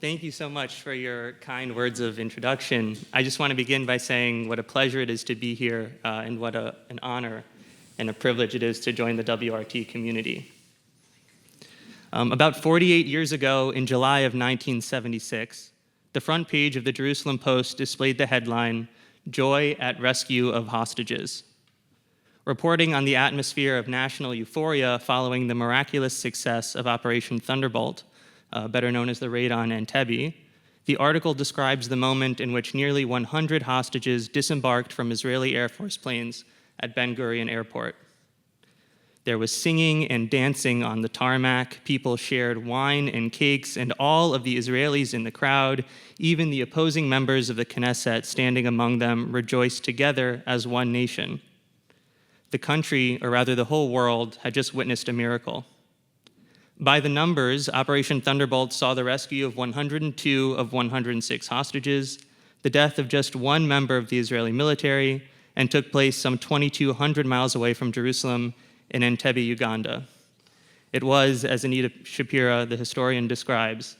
Thank you so much for your kind words of introduction. I just want to begin by saying what a pleasure it is to be here and what an honor and a privilege it is to join the WRT community. About 48 years ago, in July of 1976, the front page of the Jerusalem Post displayed the headline, "Joy at Rescue of Hostages." Reporting on the atmosphere of national euphoria following the miraculous success of Operation Thunderbolt, better known as the raid on Entebbe, the article describes the moment in which nearly 100 hostages disembarked from Israeli Air Force planes at Ben Gurion Airport. There was singing and dancing on the tarmac, people shared wine and cakes, and all of the Israelis in the crowd, even the opposing members of the Knesset standing among them, rejoiced together as one nation. The country, or rather the whole world, had just witnessed a miracle. By the numbers, Operation Thunderbolt saw the rescue of 102 of 106 hostages, the death of just one member of the Israeli military, and took place some 2,200 miles away from Jerusalem in Entebbe, Uganda. It was, as Anita Shapira, the historian, describes,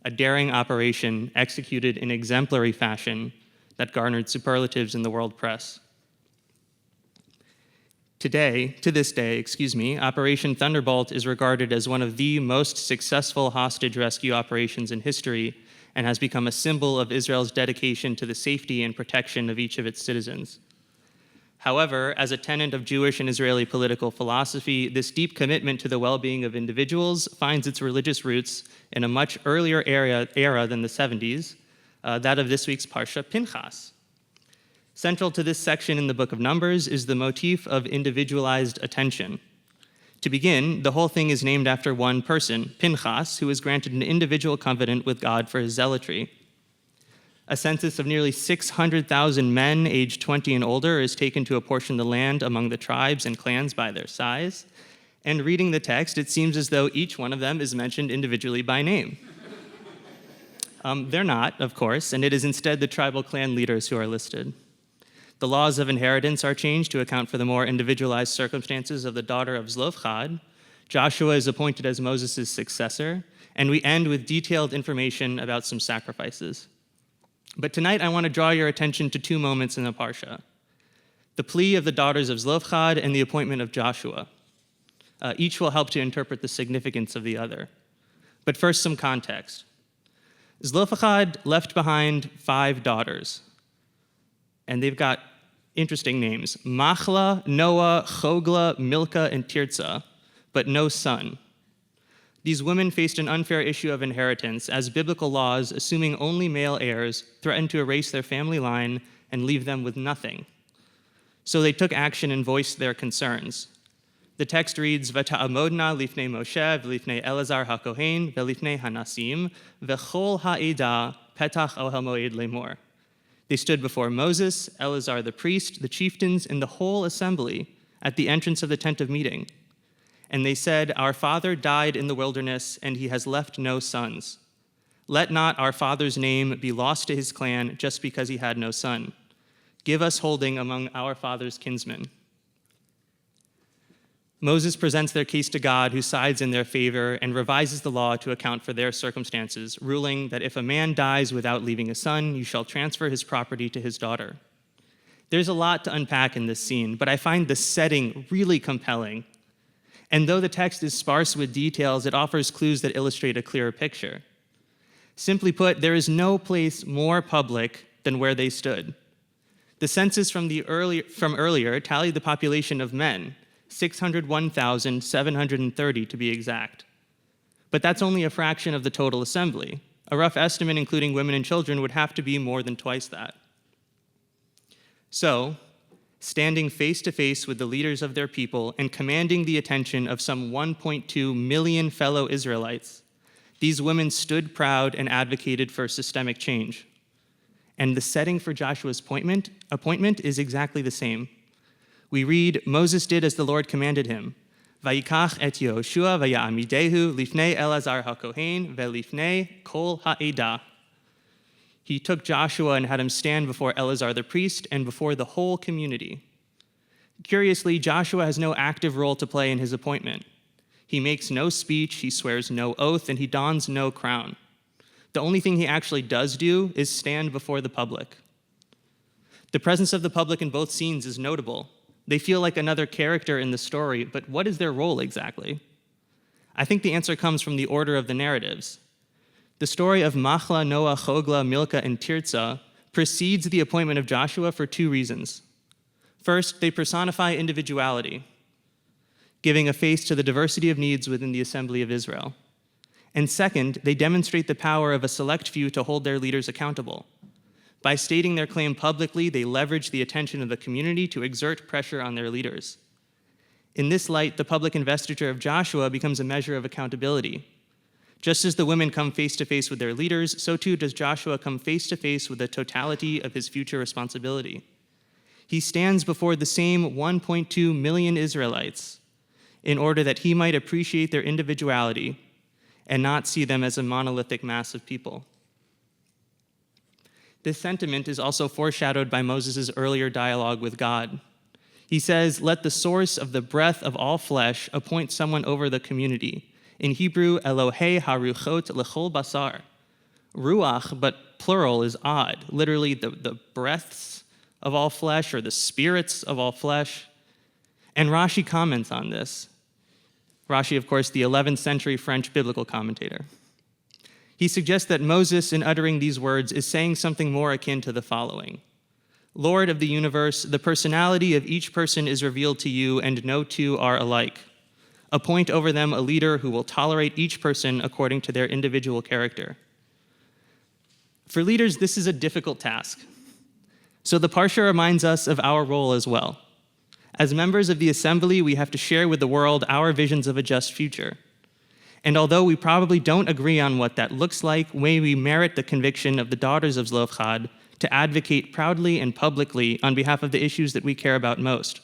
a daring operation executed in exemplary fashion that garnered superlatives in the world press. To this day, Operation Thunderbolt is regarded as one of the most successful hostage rescue operations in history and has become a symbol of Israel's dedication to the safety and protection of each of its citizens. However, as a tenet of Jewish and Israeli political philosophy, this deep commitment to the well-being of individuals finds its religious roots in a much earlier era than the 70s, that of this week's Parsha Pinchas. Central to this section in the Book of Numbers is the motif of individualized attention. To begin, the whole thing is named after one person, Pinchas, who was granted an individual covenant with God for his zealotry. A census of nearly 600,000 men aged 20 and older is taken to apportion the land among the tribes and clans by their size. And reading the text, it seems as though each one of them is mentioned individually by name. They're not, of course, and it is instead the tribal clan leaders who are listed. The laws of inheritance are changed to account for the more individualized circumstances of the daughter of Zelophehad. Joshua is appointed as Moses' successor, and we end with detailed information about some sacrifices. But tonight I want to draw your attention to two moments in the Parsha: the plea of the daughters of Zelophehad and the appointment of Joshua. Each will help to interpret the significance of the other. But first, some context. Zelophehad left behind 5 daughters, and they've got interesting names: Machla, Noah, Chogla, Milcah, and Tirzah, but no son. These women faced an unfair issue of inheritance, as biblical laws, assuming only male heirs, threatened to erase their family line and leave them with nothing. So they took action and voiced their concerns. The text reads, "V'ta'amodna lifnei Moshe v'lifnei Elazar haKohen v'lifnei Hanasim v'chol ha'eda petach ohel moed lemor." They stood before Moses, Elazar the priest, the chieftains, and the whole assembly at the entrance of the tent of meeting. And they said, "Our father died in the wilderness, and he has left no sons. Let not our father's name be lost to his clan just because he had no son. Give us holding among our father's kinsmen." Moses presents their case to God, who sides in their favor and revises the law to account for their circumstances, ruling that if a man dies without leaving a son, you shall transfer his property to his daughter. There's a lot to unpack in this scene, but I find the setting really compelling. And though the text is sparse with details, it offers clues that illustrate a clearer picture. Simply put, there is no place more public than where they stood. The census from earlier tallied the population of men, 601,730 to be exact. But that's only a fraction of the total assembly. A rough estimate, including women and children, would have to be more than twice that. So, standing face to face with the leaders of their people and commanding the attention of some 1.2 million fellow Israelites, these women stood proud and advocated for systemic change. And the setting for Joshua's appointment is exactly the same. We read, "Moses did as the Lord commanded him. Vayikach et Yehoshua vayamidehu lifnei Elazar haKohen ve'lifnei kol ha'eda." He took Joshua and had him stand before Elazar the priest and before the whole community. Curiously, Joshua has no active role to play in his appointment. He makes no speech, he swears no oath, and he dons no crown. The only thing he actually does do is stand before the public. The presence of the public in both scenes is notable. They feel like another character in the story, but what is their role exactly? I think the answer comes from the order of the narratives. The story of Machla, Noah, Chogla, Milcah, and Tirzah precedes the appointment of Joshua for two reasons. First, they personify individuality, giving a face to the diversity of needs within the assembly of Israel. And second, they demonstrate the power of a select few to hold their leaders accountable. By stating their claim publicly, they leverage the attention of the community to exert pressure on their leaders. In this light, the public investiture of Joshua becomes a measure of accountability. Just as the women come face to face with their leaders, so too does Joshua come face to face with the totality of his future responsibility. He stands before the same 1.2 million Israelites in order that he might appreciate their individuality and not see them as a monolithic mass of people. This sentiment is also foreshadowed by Moses' earlier dialogue with God. He says, "Let the source of the breath of all flesh appoint someone over the community." In Hebrew, Elohei haruchot lechol basar. Ruach, but plural, is odd. Literally, the breaths of all flesh, or the spirits of all flesh. And Rashi comments on this. Rashi, of course, the 11th century French biblical commentator. He suggests that Moses, in uttering these words, is saying something more akin to the following. Lord of the universe, the personality of each person is revealed to you, and no two are alike. Appoint over them a leader who will tolerate each person according to their individual character. For leaders, this is a difficult task. So the Parsha reminds us of our role as well. As members of the assembly, we have to share with the world our visions of a just future. And although we probably don't agree on what that looks like, may we merit the conviction of the daughters of Zelophehad to advocate proudly and publicly on behalf of the issues that we care about most,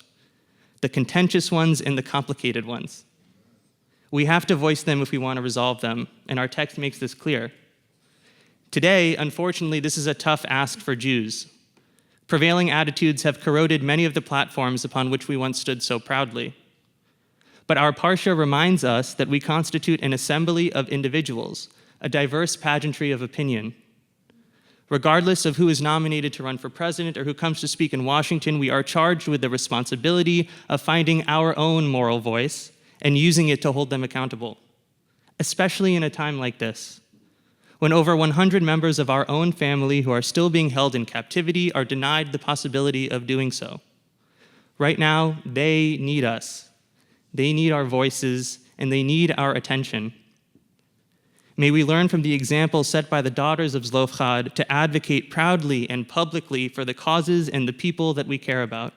the contentious ones and the complicated ones. We have to voice them if we want to resolve them, and our text makes this clear. Today, unfortunately, this is a tough ask for Jews. Prevailing attitudes have corroded many of the platforms upon which we once stood so proudly. But our Parsha reminds us that we constitute an assembly of individuals, a diverse pageantry of opinion. Regardless of who is nominated to run for president or who comes to speak in Washington, we are charged with the responsibility of finding our own moral voice and using it to hold them accountable, especially in a time like this, when over 100 members of our own family who are still being held in captivity are denied the possibility of doing so. Right now, they need us. They need our voices, and they need our attention. May we learn from the example set by the daughters of Zelophehad to advocate proudly and publicly for the causes and the people that we care about.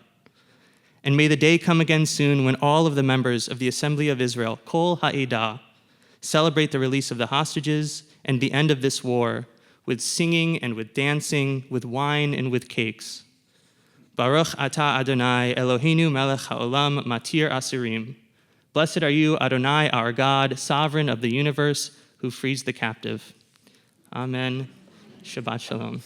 And may the day come again soon when all of the members of the Assembly of Israel, Kol Ha'edah, celebrate the release of the hostages and the end of this war with singing and with dancing, with wine and with cakes. Baruch atah Adonai, Eloheinu melech ha'olam, matir asirim. Blessed are you, Adonai, our God, sovereign of the universe, who frees the captive. Amen. Shabbat shalom.